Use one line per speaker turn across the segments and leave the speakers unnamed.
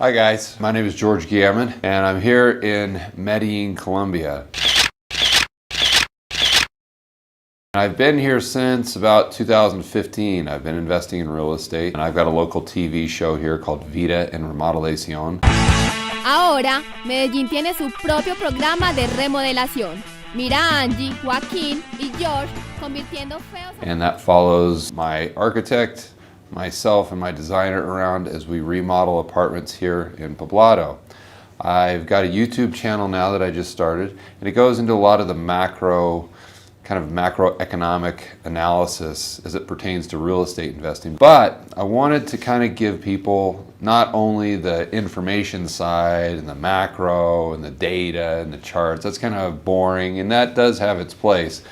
Hi guys, my name is George Gammon and I'm here in Medellín, Colombia. I've been here since about 2015. I've been investing in real estate and I've got a local TV show here called Vida en Remodelación.
Ahora, Medellín tiene su propio programa de remodelación. Mira a Angie, Joaquín y George convirtiendo feos.
And that follows my architect, myself, and my designer around as we remodel apartments here in Poblado. I've got a YouTube channel now that I just started, and it goes into a lot of the macroeconomic analysis as it pertains to real estate investing. But I wanted to kind of give people not only the information side and the macro and the data and the charts. That's kind of boring, and that does have its place.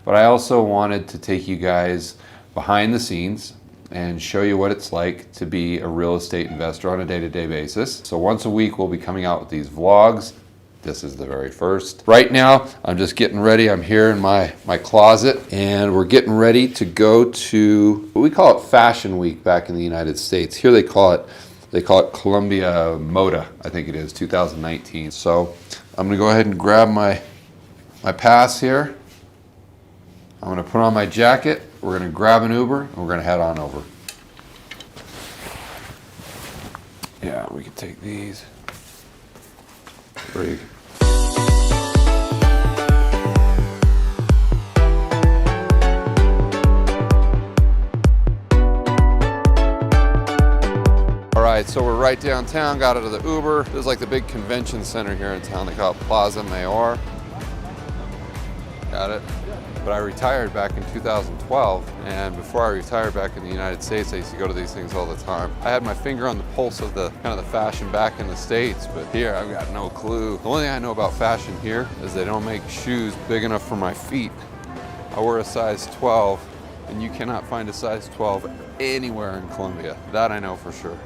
But I also wanted to take you guys behind the scenes and show you what it's like to be a real estate investor on a day-to-day basis. So once a week we'll be coming out with these vlogs. This is the very first. Right now I'm just getting ready. I'm here in my closet and we're getting ready to go to what we call it Fashion Week back in the United States. Here they call it Colombia Moda, I think it is, 2019. So I'm gonna go ahead and grab my pass here. I'm gonna put on my jacket. We're gonna grab an Uber and we're gonna head on over. Yeah, we can take these. Pretty. All right, so we're right downtown, got out of the Uber. This is like the big convention center here in town. They call it Plaza Mayor. Got it. But I retired back in 2012, and before I retired back in the United States, I used to go to these things all the time. I had my finger on the pulse of the kind of the fashion back in the States, but here I've got no clue. The only thing I know about fashion here is they don't make shoes big enough for my feet. I wear a size 12, and you cannot find a size 12 anywhere in Colombia. That I know for sure.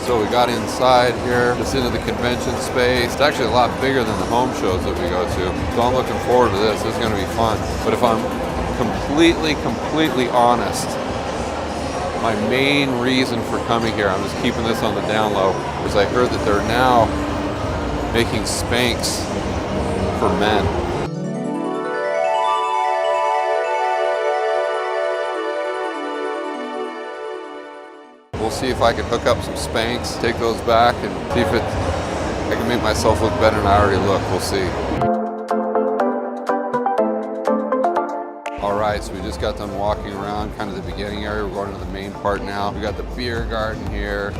So we got inside here, just into the convention space. It's actually a lot bigger than the home shows that we go to. So I'm looking forward to this. This is gonna be fun. But if I'm completely honest, my main reason for coming here, I'm just keeping this on the down low, is I heard that they're now making Spanx for men. We'll see if I can hook up some Spanx, take those back, and see if I can make myself look better than I already look. We'll see. All right, so we just got done walking around kind of the beginning area. We're going to the main part now. We got the beer garden here.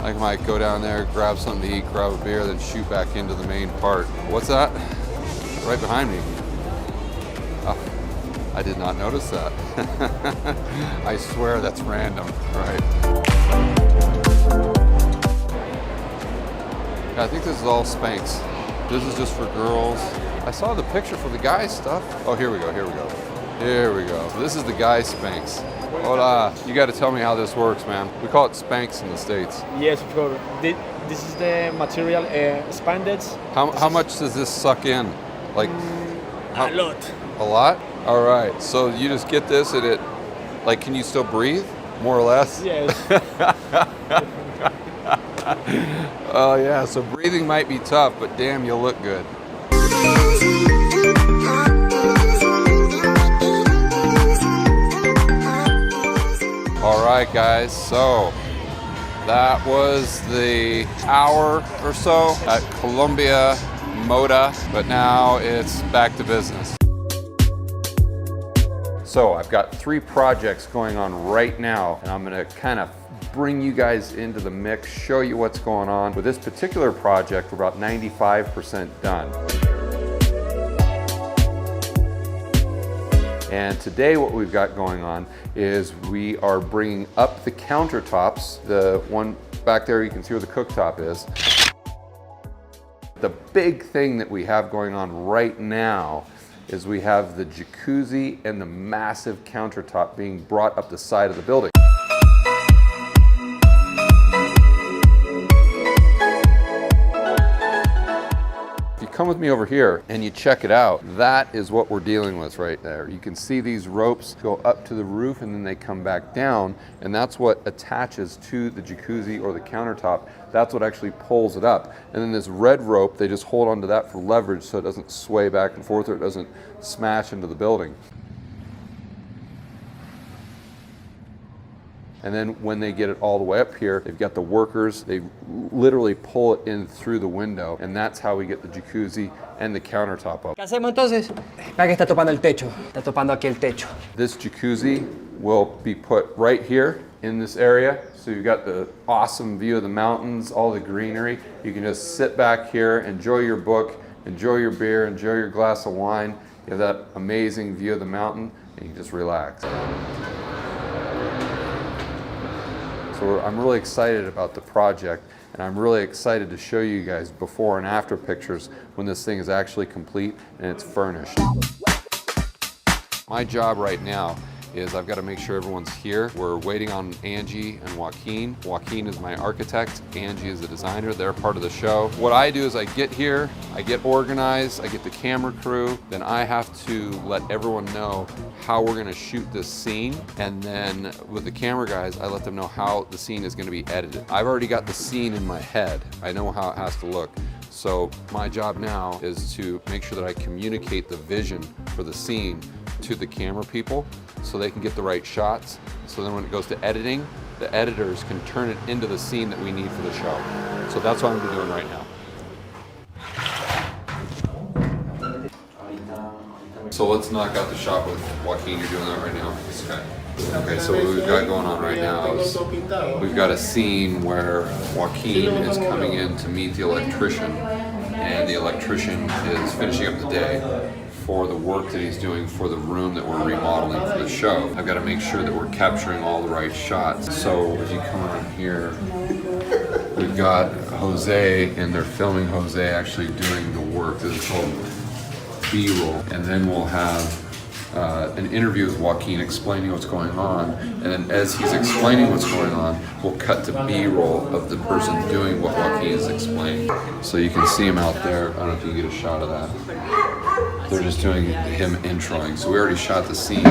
I might go down there, grab something to eat, grab a beer, then shoot back into the main part. What's that? Right behind me. Oh, I did not notice that. I swear that's random, right? I think this is all Spanx. This is just for girls. I saw the picture for the guys stuff. Oh, here we go. So this is the guys Spanx. Hola, you got to tell me how this works, man. We call it Spanx in the States.
Yes, of course. This is the material spandex.
How much does this suck in? Like
a lot.
A lot? All right. So you just get this and it, like, can you still breathe? More or less?
Yes.
Oh yeah, so breathing might be tough, but damn, you'll look good. All right, guys, so that was the hour or so at Colombia Moda, but now it's back to business. So I've got 3 projects going on right now, and I'm gonna kind of bring you guys into the mix, show you what's going on. With this particular project, we're about 95% done. And today what we've got going on is we are bringing up the countertops. The one back there, you can see where the cooktop is. The big thing that we have going on right now is we have the jacuzzi and the massive countertop being brought up the side of the building. come with me over here and you check it out, that is what we're dealing with right there. You can see these ropes go up to the roof and then they come back down, and that's what attaches to the jacuzzi or the countertop. That's what actually pulls it up. And then this red rope, they just hold onto that for leverage so it doesn't sway back and forth or it doesn't smash into the building. And then when they get it all the way up here, they've got the workers, they literally pull it in through the window, and that's how we get the jacuzzi and the countertop up.
¿Qué hacemos entonces? Para que está topando el techo. Está topando aquí el techo.
This jacuzzi will be put right here in this area. So you've got the awesome view of the mountains, all the greenery. You can just sit back here, enjoy your book, enjoy your beer, enjoy your glass of wine. You have that amazing view of the mountain, and you just relax. So I'm really excited about the project, and I'm really excited to show you guys before and after pictures when this thing is actually complete and it's furnished. My job right now is I've got to make sure everyone's here. We're waiting on Angie and Joaquin. Joaquin is my architect, Angie is the designer, they're part of the show. What I do is I get here, I get organized, I get the camera crew, then I have to let everyone know how we're gonna shoot this scene, and then with the camera guys, I let them know how the scene is gonna be edited. I've already got the scene in my head. I know how it has to look. So my job now is to make sure that I communicate the vision for the scene to the camera people so they can get the right shots. So then when it goes to editing, the editors can turn it into the scene that we need for the show. So that's what I'm doing right now. So let's knock out the shot with Joaquin. You're doing that right now? Okay, so what we've got going on right now is we've got a scene where Joaquin is coming in to meet the electrician, and the electrician is finishing up the day for the work that he's doing for the room that we're remodeling for the show. I've got to make sure that we're capturing all the right shots. So as you come around here, we've got Jose, and they're filming Jose actually doing the work. This is called B-roll. And then we'll have an interview with Joaquin explaining what's going on, and then as he's explaining what's going on, we'll cut to B-roll of the person doing what Joaquin is explaining. So you can see him out there. I don't know if you can get a shot of that. They're just doing him introing. So we already shot the scene,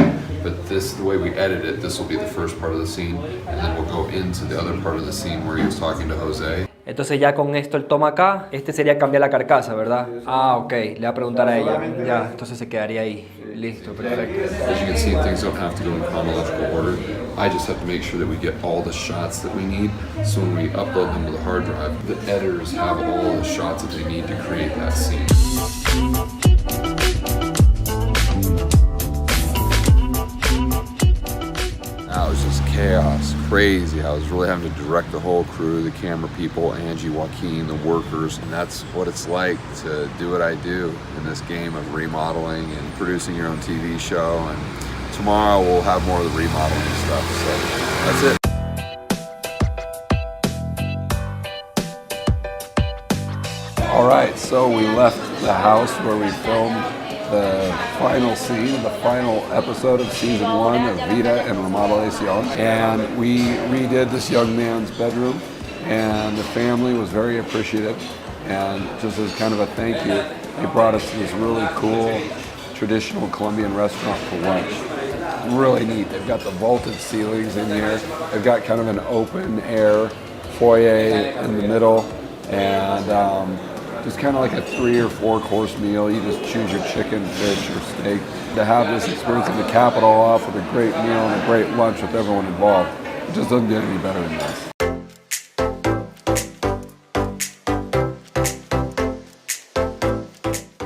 but this, the way we edit it, this will be the first part of the scene, and then we'll go into the other part of the scene where he was talking to Jose.
Entonces ya con esto el toma acá, este sería cambiar la carcasa, ¿verdad? Ah, ok, le va a preguntar a ella. Ya, entonces se quedaría ahí. Listo, perfecto.
As you can see, things don't have to go in chronological order. I just have to make sure that we get all the shots that we need, so when we upload them to the hard drive, the editors have all the shots that they need to create that scene. That was just chaos, crazy. I was really having to direct the whole crew, the camera people, Angie, Joaquin, the workers, and that's what it's like to do what I do in this game of remodeling and producing your own TV show. And tomorrow we'll have more of the remodeling stuff, so that's it. All right, so we left the house where we filmed the final scene, the final episode of season 1 of Vida en Remodelación, and we redid this young man's bedroom, and the family was very appreciative, and just as kind of a thank you, they brought us to this really cool traditional Colombian restaurant for lunch. Really neat. They've got the vaulted ceilings in here. They've got kind of an open air foyer in the middle, and just kind of like a 3 or 4 course meal. You just choose your chicken, fish, or steak. To have this experience in the capital off with a great meal and a great lunch with everyone involved, it just doesn't get any better than this.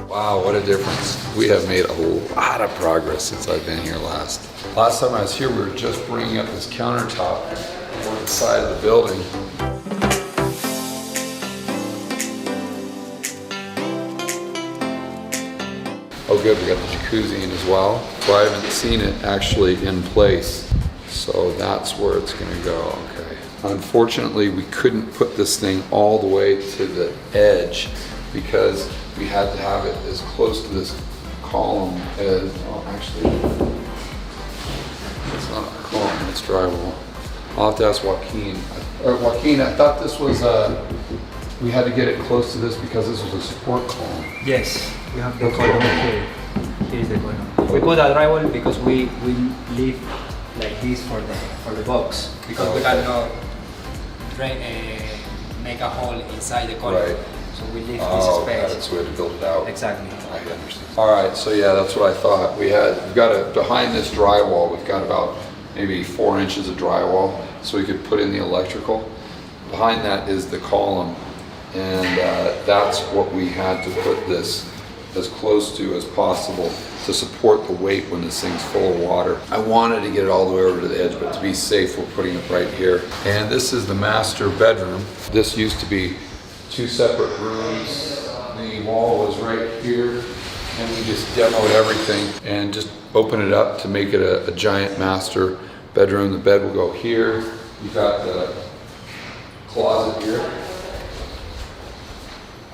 Wow, what a difference. We have made a lot of progress since I've been here last. Last time I was here, we were just bringing up this countertop on the side of the building. Oh good, we got the jacuzzi in as well. So I haven't seen it actually in place. So that's where it's gonna go, okay. Unfortunately, we couldn't put this thing all the way to the edge because we had to have it as close to this column as, well actually, it's not a column, it's drywall. I'll have to ask Joaquin. Joaquin, I thought this was, we had to get it close to this because this was a support column.
Yes, we have the column here. Here is the column. We put a drywall because we leave like this for the box because we cannot make a hole inside the column.
Right.
So we leave
Oh,
this
got
space.
it, so we had to build it out.
Exactly.
I understand. All right, so yeah, that's what I thought. We've got behind this drywall, we've got about maybe 4 inches of drywall, so we could put in the electrical. Behind that is the column, and that's what we had to put this as close to as possible to support the weight when this thing's full of water. I wanted to get it all the way over to the edge, but to be safe, we're putting it right here. And this is the master bedroom. This used to be 2 separate rooms. The wall was right here, and we just demoed everything and just opened it up to make it a giant master bedroom. The bed will go here. You've got the closet here.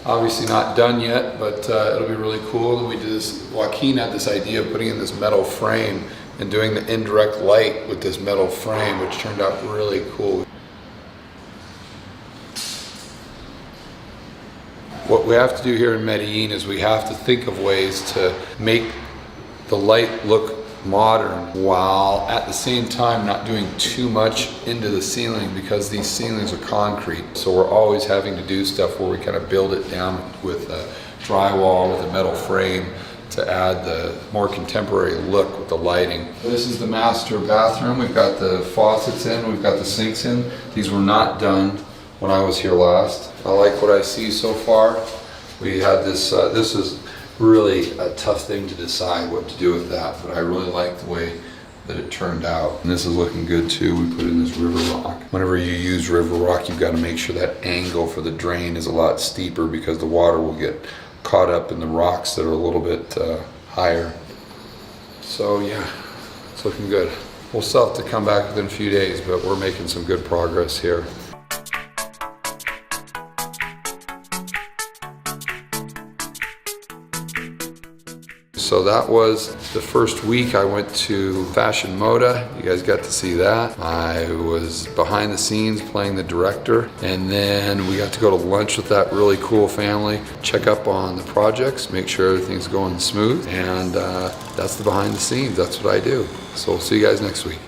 Obviously not done yet, but it'll be really cool. And we did this, Joaquin had this idea of putting in this metal frame and doing the indirect light with this metal frame, which turned out really cool. What we have to do here in Medellín is we have to think of ways to make the light look modern while at the same time not doing too much into the ceiling because these ceilings are concrete. So we're always having to do stuff where we kind of build it down with a drywall, with a metal frame to add the more contemporary look with the lighting. This is the master bathroom. We've got the faucets in, we've got the sinks in. These were not done when I was here last. I like what I see so far. We had this, this is really a tough thing to decide what to do with that, but I really like the way that it turned out. And this is looking good too. We put in this river rock. Whenever you use river rock, you've got to make sure that angle for the drain is a lot steeper because the water will get caught up in the rocks that are a little bit higher. So yeah, it's looking good. We'll still have to come back within a few days, but we're making some good progress here. So that was the first week I went to Fashion Moda. You guys got to see that. I was behind the scenes playing the director, and then we got to go to lunch with that really cool family, check up on the projects, make sure everything's going smooth, and that's the behind the scenes. That's what I do. So we'll see you guys next week.